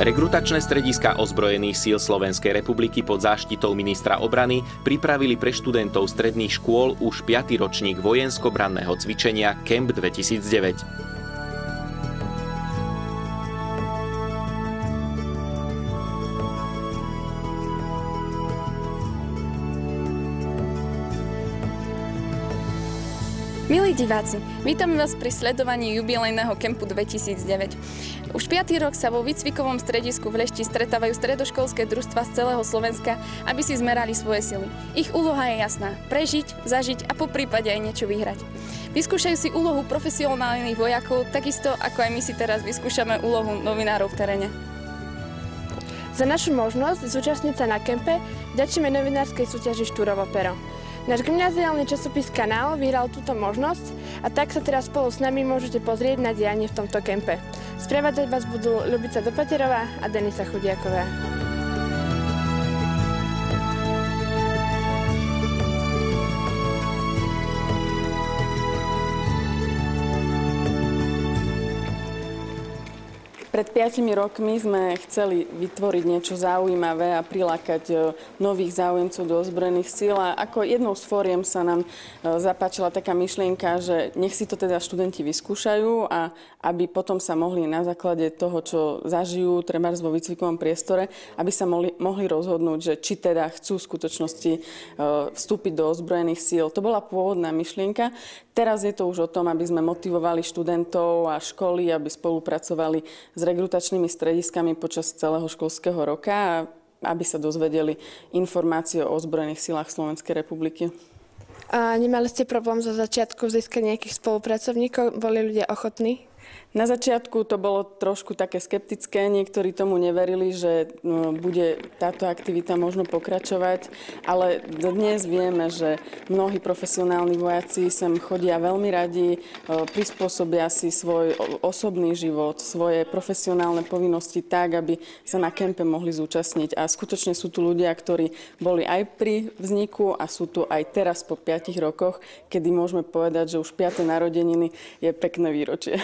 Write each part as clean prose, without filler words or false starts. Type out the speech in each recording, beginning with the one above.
Rekrutačné strediská ozbrojených síl Slovenskej republiky pod záštitou ministra obrany pripravili pre študentov stredných škôl už 5. ročník vojensko-branného cvičenia Camp 2009. Milí diváci, vítame vás pri sledovaní jubilejného Campu 2009. Už 5. rok sa vo výcvikovom stredisku v Lešti stretávajú stredoškolské družstvá z celého Slovenska, aby si zmerali svoje sily. Ich úloha je jasná: prežiť, zažiť a poprípade aj niečo vyhrať. Vyskúšajú si úlohu profesionálnych vojakov, takisto ako aj my si teraz vyskúšame úlohu novinárov v teréne. Za našu možnosť zúčastniť sa na kempe vďačíme novinárskej súťaži Štúrovo pero. Náš gymnáziálny časopis Kanál vyhral túto možnosť a tak sa teraz spolu s nami môžete pozrieť na dianie v tomto kempe. Sprevádzať vás budú Ľubica Dopaterová a Denisa Chudiaková. Pred 5 rokmi sme chceli vytvoriť niečo zaujímavé a prilákať nových záujemcov do ozbrojených síl. A ako jednou z fóriem sa nám zapáčila taká myšlienka, že nech si to teda študenti vyskúšajú a aby potom sa mohli na základe toho, čo zažijú trebárs vo výcvikovom priestore, aby sa mohli rozhodnúť, že či teda chcú v skutočnosti vstúpiť do ozbrojených síl. To bola pôvodná myšlienka. Teraz je to už o tom, aby sme motivovali študentov a školy, aby spolupracovali s rekrutačnými strediskami počas celého školského roka a aby sa dozvedeli informácie o ozbrojených silách Slovenskej republiky. A nemali ste problém zo začiatku získať nejakých spolupracovníkov? Boli ľudia ochotní? Na začiatku to bolo trošku také skeptické, niektorí tomu neverili, že bude táto aktivita možno pokračovať, ale dnes vieme, že mnohí profesionálni vojaci sem chodia veľmi radi, prispôsobia si svoj osobný život, svoje profesionálne povinnosti tak, aby sa na kempe mohli zúčastniť. A skutočne sú tu ľudia, ktorí boli aj pri vzniku a sú tu aj teraz po 5 rokoch, kedy môžeme povedať, že už 5. narodeniny je pekné výročie.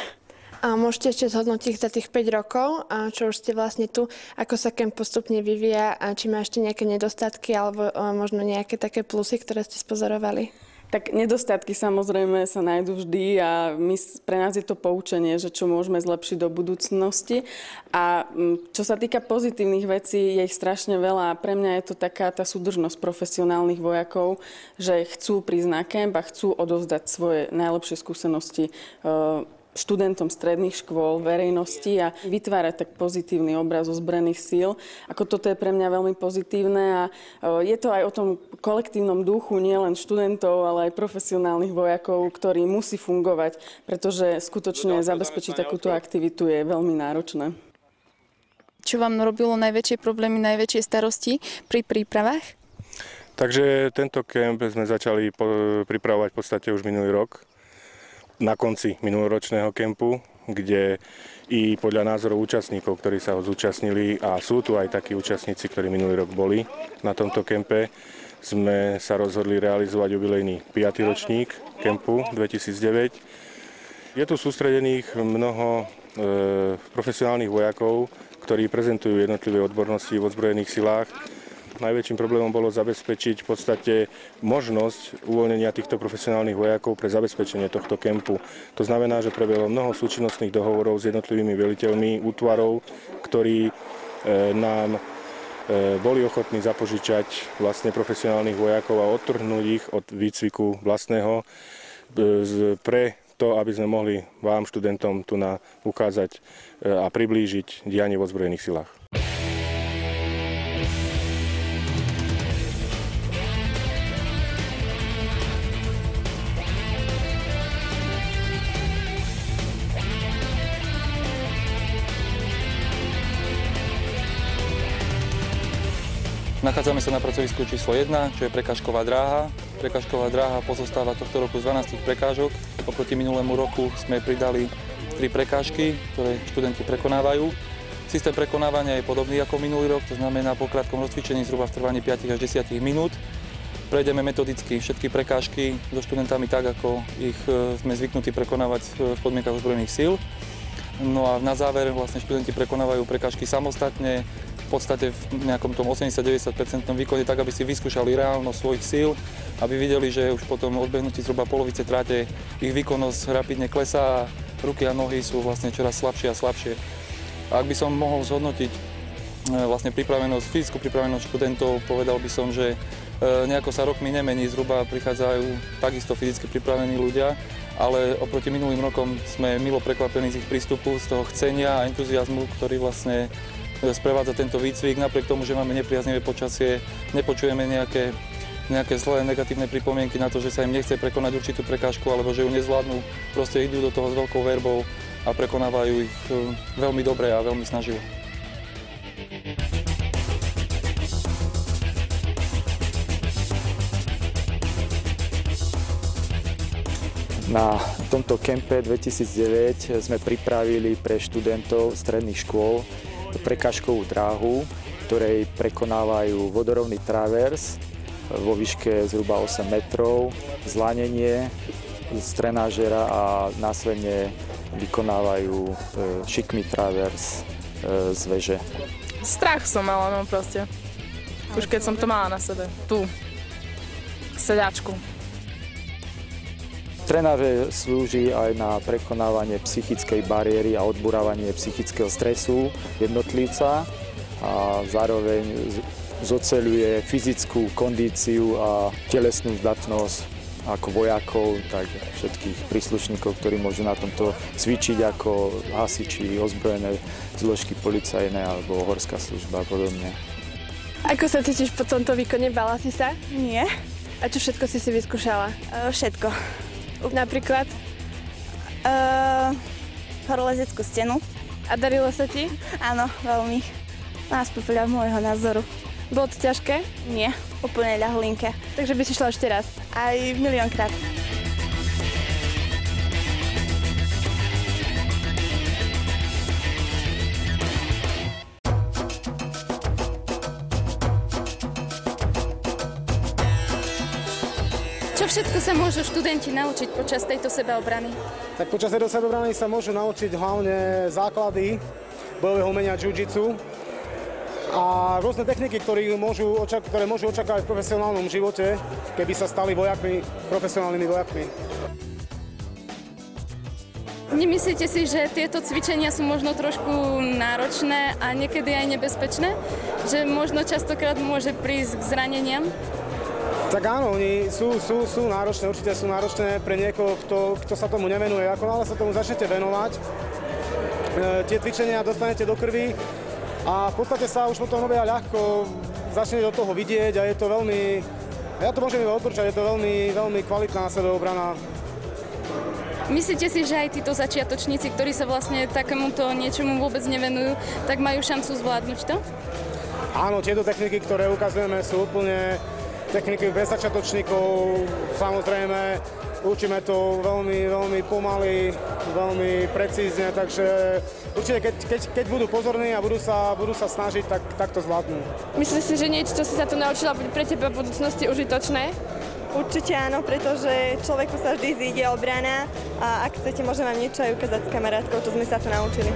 A môžete ešte zhodnotiť za tých 5 rokov, čo už ste vlastne tu, ako sa kemp postupne vyvíja a či má ešte nejaké nedostatky alebo možno nejaké také plusy, ktoré ste spozorovali? Tak nedostatky samozrejme sa nájdú vždy a pre nás je to poučenie, že čo môžeme zlepšiť do budúcnosti. A čo sa týka pozitívnych vecí, je ich strašne veľa a pre mňa je to taká tá súdržnosť profesionálnych vojakov, že chcú prísť na kemp a chcú odovzdať svoje najlepšie skúsenosti študentom stredných škôl, verejnosti a vytvárať tak pozitívny obraz ozbrojených síl. Ako toto je pre mňa veľmi pozitívne a je to aj o tom kolektívnom duchu nielen študentov, ale aj profesionálnych vojakov, ktorý musí fungovať, pretože skutočne zabezpečiť takúto aktivitu je veľmi náročné. Čo vám robilo najväčšie problémy, najväčšie starosti pri prípravách? Takže tento kemp sme začali pripravovať v podstate už minulý rok. Na konci minuloročného kempu, kde i podľa názorov účastníkov, ktorí sa ho zúčastnili, a sú tu aj takí účastníci, ktorí minulý rok boli na tomto kempe, sme sa rozhodli realizovať jubilejný 5. ročník kempu 2009. Je tu sústredených mnoho profesionálnych vojakov, ktorí prezentujú jednotlivé odbornosti v ozbrojených silách. Najväčším problémom bolo zabezpečiť v podstate možnosť uvoľnenia týchto profesionálnych vojakov pre zabezpečenie tohto kempu. To znamená, že prebehlo mnoho súčinnostných dohovorov s jednotlivými veliteľmi útvarov, ktorí nám boli ochotní zapožičať vlastne profesionálnych vojakov a odtrhnúť ich od výcviku vlastného pre to, aby sme mohli vám, študentom, tu ukázať a priblížiť dianie v ozbrojených silách. Nachádzame sa na pracovisku číslo 1, čo je prekážková dráha. Prekážková dráha pozostáva tohto roku z 12 prekážok. Oproti minulému roku sme pridali 3 prekážky, ktoré študenti prekonávajú. Systém prekonávania je podobný ako minulý rok, to znamená po krátkom rozcvičení zhruba v trvaní 5 až 10 minút. Prejdeme metodicky všetky prekážky so študentami tak, ako ich sme zvyknutí prekonávať v podmienkach ozbrojených síl. No a na záver vlastne študenti prekonávajú prekážky samostatne, v podstate v nejakom tom 80-90% výkone, tak aby si vyskúšali reálnosť svojich síl, aby videli, že už potom odbehnutí zhruba polovice tráte ich výkonnosť rapidne klesá a ruky a nohy sú vlastne čoraz slabšie a slabšie. A ak by som mohol zhodnotiť vlastne fyzickú pripravenosť študentov, povedal by som, že nejako sa rokmi nemení, zhruba prichádzajú takisto fyzicky pripravení ľudia, ale oproti minulým rokom sme milo prekvapení z ich prístupu, z toho chcenia a entuziazmu, ktorý vlastne sprevádza tento výcvik. Napriek tomu, že máme nepriaznivé počasie, nepočujeme nejaké zlé negatívne pripomienky na to, že sa im nechce prekonať určitú prekážku alebo že ju nezvládnu. Proste idú do toho s veľkou verbou a prekonávajú ich veľmi dobre a veľmi snaživo. Na tomto kempe 2009 sme pripravili pre študentov stredných škôl prekážkovú dráhu, ktorej prekonávajú vodorovný travers vo výške zhruba 8 metrov, zlanenie z trenážera a následne vykonávajú šikmý travers z veže. Strach som mala, no proste. Už keď som to mala na sebe, tu, sedačku. Trenáže slúži aj na prekonávanie psychickej bariéry a odburávanie psychického stresu jednotlivca a zároveň zoceľuje fyzickú kondíciu a telesnú zdatnosť ako vojakov, tak všetkých príslušníkov, ktorí môžu na tomto cvičiť ako hasiči, ozbrojené zložky policajné alebo horská služba a podobne. Ako sa cítiš po tomto výkone? Bala si sa? Nie. A čo všetko si vyskúšala? Všetko. Napríklad? Horolezeckú stenu. A darilo sa ti? Áno, veľmi. Aspoň podľa môjho názoru. Bolo to ťažké? Nie, úplne ľahlinké. Takže by si šla ešte raz? Aj miliónkrát. Čo všetko sa môžu študenti naučiť počas tejto sebaobrany? Tak počas tejto sebaobrany sa môžu naučiť hlavne základy bojového umenia jiu-jitsu a rôzne techniky, ktoré môžu očakávať v profesionálnom živote, keby sa stali profesionálnymi vojakmi. Nemyslíte si, že tieto cvičenia sú možno trošku náročné a niekedy aj nebezpečné? Že možno častokrát môže prísť k zraneniam? Tak áno, oni sú náročné, určite sú náročné pre niekoho, kto sa tomu nevenuje. Ako náhle sa tomu začnete venovať, tie cvičenia dostanete do krvi a v podstate sa už potom robia ľahko, začnete do toho vidieť a je to veľmi, ja to môžem iba odporúčať, je to veľmi, veľmi kvalitná sebeobrana. Myslíte si, že aj títo začiatočníci, ktorí sa vlastne takémuto niečomu vôbec nevenujú, tak majú šancu zvládnuť to? Áno, tieto techniky, ktoré ukazujeme, sú úplne techniky bez začiatočníkov, samozrejme, učíme to veľmi, veľmi pomaly, veľmi precízne, takže určite keď budú pozorní a budú sa snažiť, tak to zvládnu. Myslíš si, že niečo, čo si sa tu naučila, bude pre teba v budúcnosti užitočné? Určite áno, pretože človeku sa vždy zíde obrana a ak chcete, môžem vám niečo aj ukázať s kamarátkou, čo sme sa tu naučili.